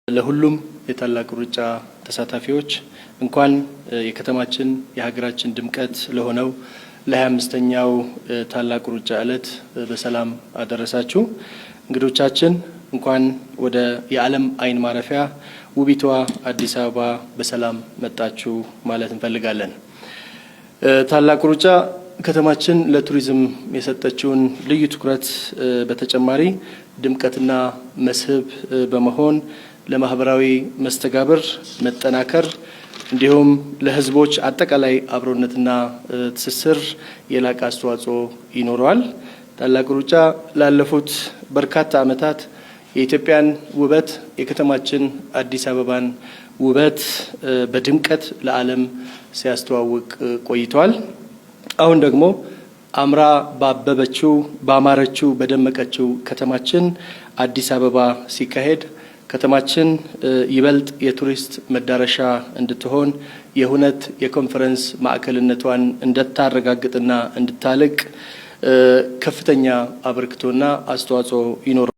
ለሁሉም የታላቁ ሩጫ ተሳታፊዎች እንኳን የከተማችን የሀገራችን ድምቀት ለሆነው ለ25ኛው ታላቁ ሩጫ ዕለት በሰላም አደረሳችሁ። እንግዶቻችን እንኳን ወደ የዓለም አይን ማረፊያ ውቢቷ አዲስ አበባ በሰላም መጣችሁ ማለት እንፈልጋለን። ታላቁ ሩጫ ከተማችን ለቱሪዝም የሰጠችውን ልዩ ትኩረት በተጨማሪ ድምቀትና መስህብ በመሆን ለማህበራዊ መስተጋብር መጠናከር እንዲሁም ለሕዝቦች አጠቃላይ አብሮነትና ትስስር የላቀ አስተዋጽኦ ይኖረዋል። ታላቁ ሩጫ ላለፉት በርካታ ዓመታት የኢትዮጵያን ውበት የከተማችን አዲስ አበባን ውበት በድምቀት ለዓለም ሲያስተዋውቅ ቆይቷል። አሁን ደግሞ አምራ ባበበችው ባማረችው በደመቀችው ከተማችን አዲስ አበባ ሲካሄድ ከተማችን ይበልጥ የቱሪስት መዳረሻ እንድትሆን የሁነት የኮንፈረንስ ማዕከልነቷን እንድታረጋግጥና እንድታልቅ ከፍተኛ አበርክቶና አስተዋጽኦ ይኖራል።